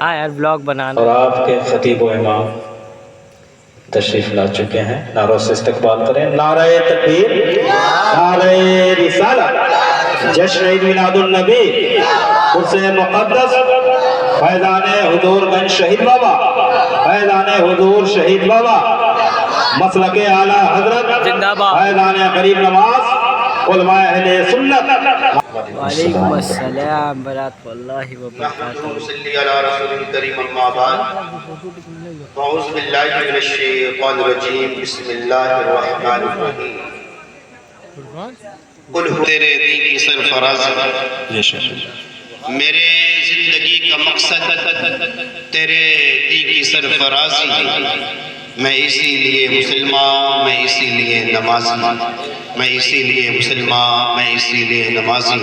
ہاں یار بلاگ بنانا. اور آپ کے خطیب و امام تشریف لا چکے ہیں. نعروں سے استقبال کریں. نعرہ تکبیر، نعرہ رسالت، جشن عید میلاد النبی، قدس مقدس، فیضان حضور گنج شہید بابا، فیضان حضور شہید بابا، مسلک اعلیٰ حضرت، زندہ باد. فیضان قریب نواز، علماء اہل سنت. وعلیکم السلام ورحمۃ اللہ وبرکاتہ. صلی علی رسول الکریم اما بعد اعوذ باللہ من الشیطان الرجیم بسم اللہ الرحمن الرحیم قل تیرے دین کی سرفرازی میرے زندگی کا مقصد تیرے دین کی سرفرازی میں اسی لیے مسلمان میں اسی لیے نمازی میں اسی لیے مسلمان میں اسی لیے نمازی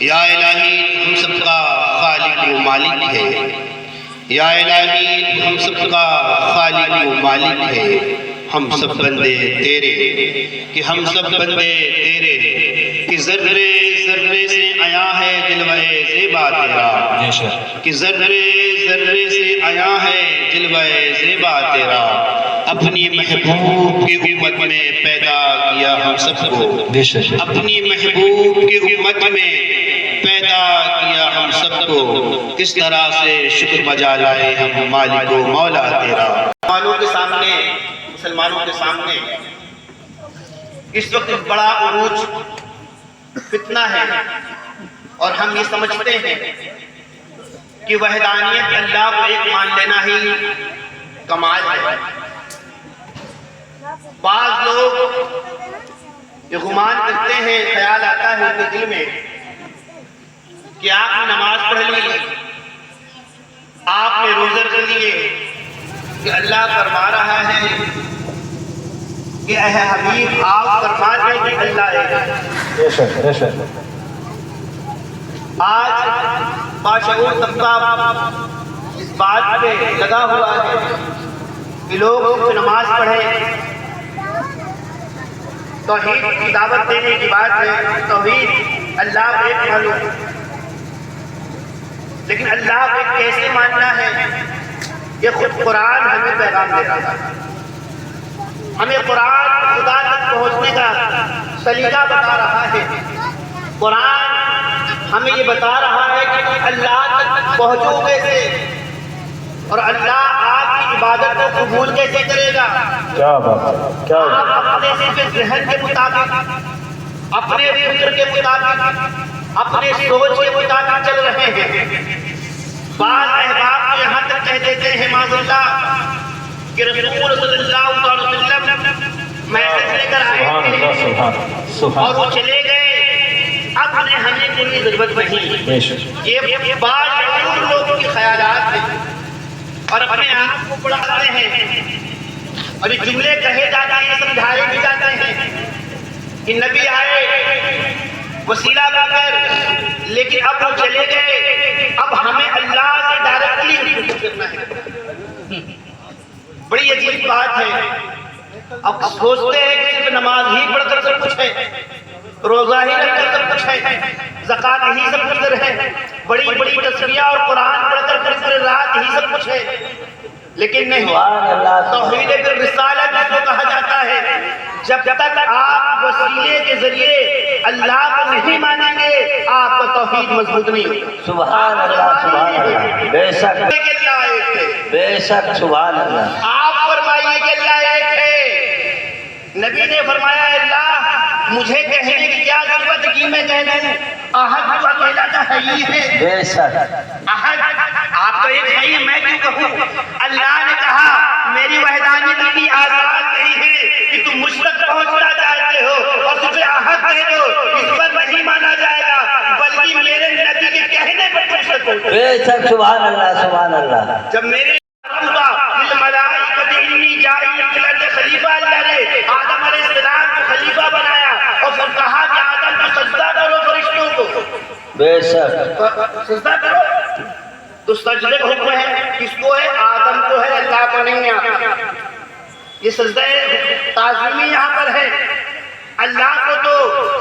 یا الہی ہم سب کا خالق و مالک ہے یا الہی ہم سب کا خالق و مالک ہے ہم سب بندے تیرے کہ ہم سب بندے تیرے کہ ذرے ذرے سے آیا ہے جلوہ زیبا تیرا کہ ذرے ذرے سے آیا ہے جلوہ زیبا تیرا اپنی محبوب کی امت میں پیدا کیا ہم سب کو اپنی محبوب کی امت میں پیدا کیا ہم سب کو کس طرح سے شکر بجا لائے ہم مالک و مولا تیرا. مسلمانوں کے سامنے اس وقت بڑا عروج فتنہ ہے اور ہم یہ سمجھتے ہیں کہ وحدانیت اللہ کو ایک مان لینا ہی کمال ہے. بعض لوگ یہ گمان کرتے ہیں، خیال آتا ہے ان کے دل میں کہ آپ نے نماز پڑھ لی، آپ نے روزے رکھ لیے کہ اللہ فرما رہا ہے کہ اے حبیب آپ فرما دیں کہ اللہ ہے. آج باشعور طبقہ اس بات پہ لگا ہوا ہے کہ لوگ نماز پڑھیں، توحید کی دعوت دینے کی بات ہے، توحید اللہ کو ایک مانو، لیکن اللہ کو کیسے ماننا ہے یہ خود قرآن ہمیں پیغام دے رہا ہے. ہمیں قرآن خدا تک پہنچنے کا سلیقہ بتا رہا ہے. قرآن ہمیں یہ بتا رہا ہے کہ اللہ تک پہنچو کیسے اور اللہ آپ کی عبادت کو قبول کیسے کرے گا. کیا بات ہے، کیا بات ہے. آپ اپنے ذہن کے مطابق، اپنے فکر کے مطابق، اپنے سوچ کے مطابق چل رہے ہیں. بعض احباب یہاں تک کہہ دیتے ہیں معاذ اللہ کہ رسول صلی اللہ علیہ وسلم میسج لے کر آئے تھے اور وہ چلے گئے، اب انہیں ہمیں کوئی ضرورت نہیں. یہ بعض لوگوں کے خیالات ہیں اور اپنے آپ کو بڑھاتے ہیں اور یہ جملے کہے جاتے ہیں، سمجھائے بھی جاتے ہیں کہ نبی آئے وسیلہ بن کر، لیکن اب وہ چلے گئے، اب ہمیں اللہ سے ڈائریکٹلی کرنا ہے. بڑی عجیب بات ہے. اب سوچتے ہیں کہ صرف نماز ہی پڑھ کر سب کچھ ہے، روزہ ہی رکھ کر سب کچھ ہے، زکوٰۃ ہی سب کچھ ہے، بڑی بڑی تسبیح اور قرآن پڑھ کر پھر رات ہی سب کچھ ہے. لیکن نہیں، توحید رسالت جس کو کہا جاتا ہے، جب تک آپ وسیلے کے ذریعے اللہ کو نہیں مانیں گے آپ کا توحید مضبوط نہیں ہوگا. سبحان اللہ، سبحان اللہ. بے شک بے شک، سبحان اللہ. آپ فرمائیے کہ اللہ ایک ہے. نبی نے فرمایا اللہ مجھے کہنے کی کیا ضرورت کی میں کہہ دوں احد تو اکیلا تو ہے ہی ہے. بے شک احد آپ تو ایک ہے ہی، میں کیوں کہوں. اللہ نے کہا میری وحدانیت اتنی آسان نہیں ہے کہ تم مجھ تک پہنچنا چاہتے ہو اور تجھے احد کہہ دو، اس پر نہیں مانا جائے گا، بلکہ میرے نبی کے کہنے پر مجھ تک پہنچو. بے شک، سبحان اللہ، سبحان اللہ. جب میرے خلیفہ اللہ نے آدم علیہ السلام کو خلیفہ بنایا اور پھر کہا کہ آدم کو سجدہ کرو فرشتوں کو. بے شک سجدہ کرو تو سجدے کا حکم ہے کس کو ہے؟ آدم کو ہے، اللہ کو نہیں ہے. یہ سجدہ تعظیمی یہاں پر ہے. اللہ کو تو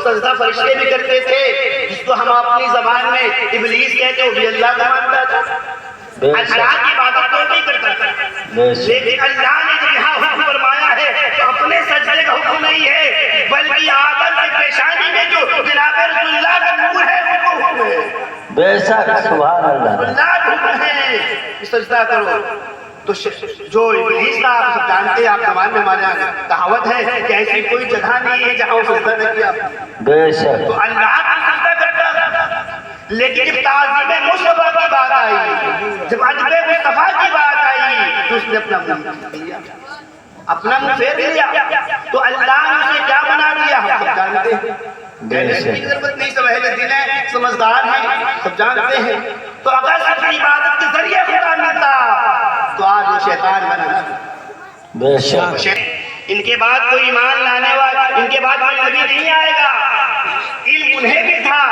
سجدہ فرشتے بھی کرتے تھے، جس کو ہم اپنی زبان میں ابلیس کہتے وہ بھی اللہ کا مانتا تھا. اللہ کی عبادت تو نہیں کرتا، لیکن اللہ نے جو یہاں حکم فرمایا ہے تو اپنے سجدے کا حکم نہیں ہے، بلکہ آدم کی پیشانی میں جو جناب رسول اللہ کا نور ہے وہ حکم ہے، بے شک سبحان اللہ اللہ کا حکم ہے سجدہ کرو۔ تو جو ابلیس تھا آپ سب جانتے ہیں، آپ زبان میں ہمارے یہاں کہاوت ہے کہ ایسی کوئی جگہ نہیں ہے جہاں وہ سجدہ نہ کیا، بے شک تو اللہ کا سجدہ کرتا تھا، لیکن جب تعظیم مصطفیٰ کی بات آئی، جب ادب مصطفیٰ کی بات آئی تو اس نے اپنا منہ پھیر لیا، تو اللہ نے اسے کیا بنا دیا ہم سب جانتے ہیں، کہنے کی ضرورت نہیں، سب اہل دل ہیں، سمجھدار ہیں، سب جانتے ہیں۔ تو اگر صرف عبادت کے ذریعے خدا ملتا تو آج وہ شیطان بنا، بے شک ان کے بعد کوئی ایمان لانے والا، ان کے بعد کوئی نبی نہیں آئے گا، علم انہیں بھی تھا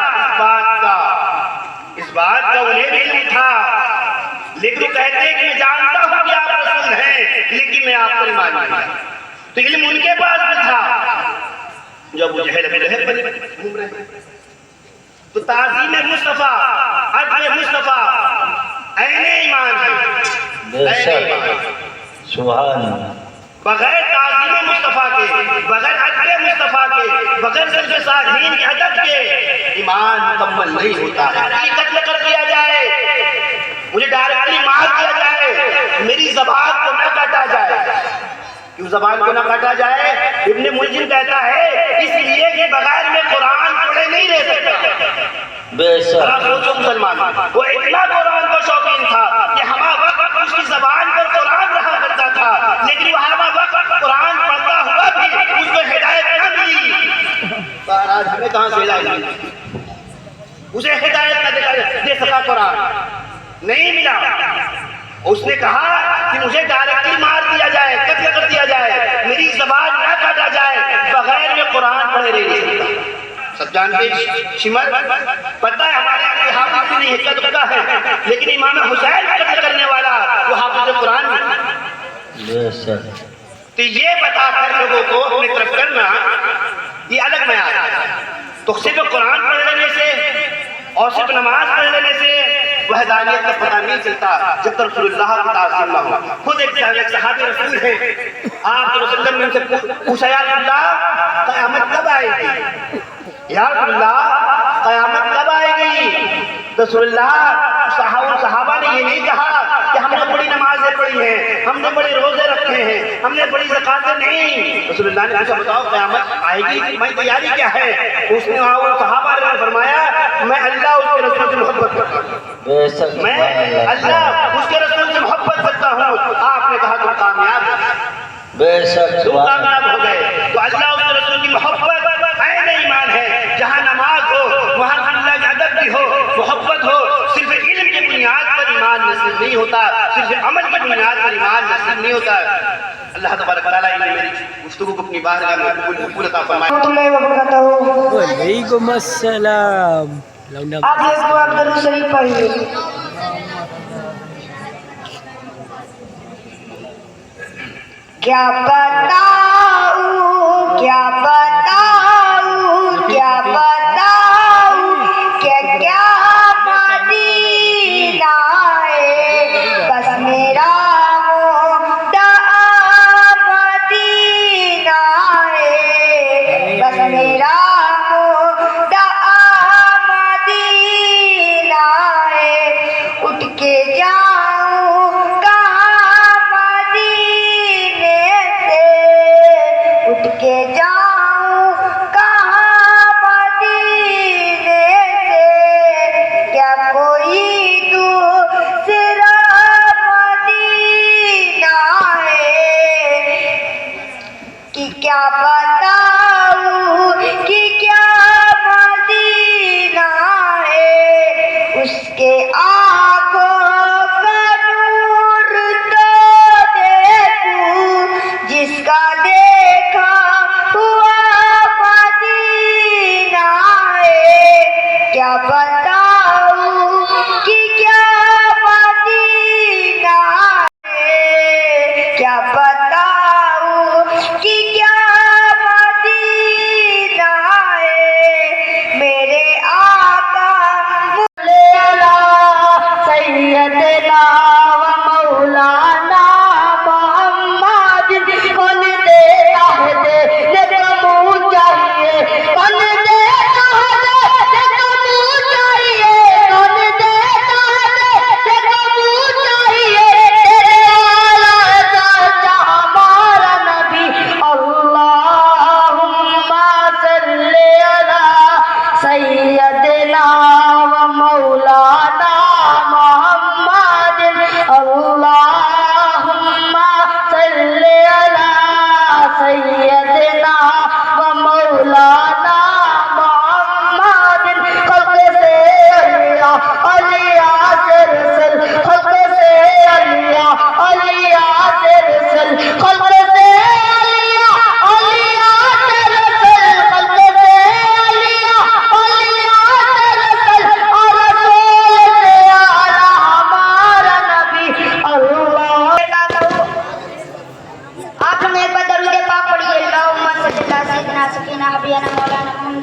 اس بات کا انہیں بھی علم تھا، لیکن وہ کہتے ہیں کہ میں جانتا ہوں کہ آپ رسول ہیں لیکن میں آپ پر ایمان نہیں لاتا، تو علم ان کے پاس بھی تھا جو ابو جہل پر گھوم رہے ہیں۔ تو تعظیم مصطفیٰ، ادب مصطفیٰ عین ایمان ہے، بے شک سبحان اللہ بغیر تعظیم مصطفیٰ کے، بغیر ادب مصطفیٰ کے، بغیر سجدہ سالھین کے ادب کے ایمان مکمل نہیں ہوتا ہے۔ قتل کر دیا جائے، مجھے ڈائریکٹلی مار دیا جائے، میری زبان کو نہ کاٹا جائے، کیوں زبان کو نہ کاٹا جائے؟ ابن ملجم کہتا ہے اس لیے کہ بغیر میں قرآن پڑھے نہیں رہ سکتا۔ بے شک سوچو مسلمان، وہ اتنا قرآن کا شوقین تھا کہ ہمہ وقت اس کی زبان پر قرآن رہا کرتا تھا، لیکن وہ ہمہ وقت قرآن پڑھتا ہوا بھی اس کو ہدایت نہ ملی۔ آج ہمیں کہاں سے ہدایت ملی؟ اسے ہدایت نہ دے سکا، قرآن نہیں ملا۔ اس نے کہا کہ مجھے ڈائریکٹلی مار دیا جائے، قتل کر دیا جائے، میری زبان نہ کاٹا جائے، بغیر میں قرآن پڑھے رہ نہیں سکتا۔ سب جانتے شمر پتہ ہے ہمارے یہاں کے حافظ بھی نہیں ہے، لیکن امام حسین قتل کرنے والا وہ حافظ قرآن ہے۔ بے شک تو یہ بتا کر لوگوں کو اپنی طرف کرنا یہ الگ معیار ہے۔ تو صرف قرآن پڑھ لینے سے اور صرف نماز پڑھ لینے سے وحدانیت کا پتہ نہیں چلتا جب تک رسول اللہ کی تعظیم نہ ہو۔ خود ایک صحابی رسول ہے، آپ صلی اللہ علیہ وسلم نے ان سے پوچھا یا رسول اللہ قیامت کب آئے گی؟ یا رسول اللہ قیامت کب آئے گی؟ رسول اللہ صحابہ نے یہ نہیں کہا کہ ہم نے بڑی نمازیں پڑھی ہیں، ہم نے بڑے روزے رکھے ہیں، ہم نے بڑی زکاتیں نہیں۔ رسول اللہ نے پوچھا بتاؤ قیامت آئے گی، تمہاری تیاری کیا ہے؟ اس نے صحابہ نے فرمایا میں اللہ اس کے رسول سے محبت کرتا ہوں، بے شک میں اللہ اس کے رسول سے محبت کرتا ہوں۔ آپ نے کہا تم کامیاب ہو، بے شک تم کامیاب ہو گئے۔ تو اللہ اس کے رسول کی محبت عین ایمان ہے، جہاں نماز ہو وہاں اللہ کا ادب بھی ہو، محبت ہو۔ صرف علم کی بنیاد پر ایمان نصیب نہیں ہوتا، صرف عمل کی بنیاد پر ایمان نصیب نہیں ہوتا۔ اللہ تبارک و تعالیٰ نے میری گفتگو کو اپنی بارگاہ میں قبول عطا فرمائے۔ وعلیکم السلام۔ آپ اس کو آپ درود شریف پڑھیے۔ کیا بتاؤں کیا بتاؤں کیا بتاؤں کہ کیا مدینہ ہے، بس میرا مدعا مدینہ ہے، بس میرا مدعا مدینہ ہے، اٹھ کے جاؤں کہاں مدینے سے،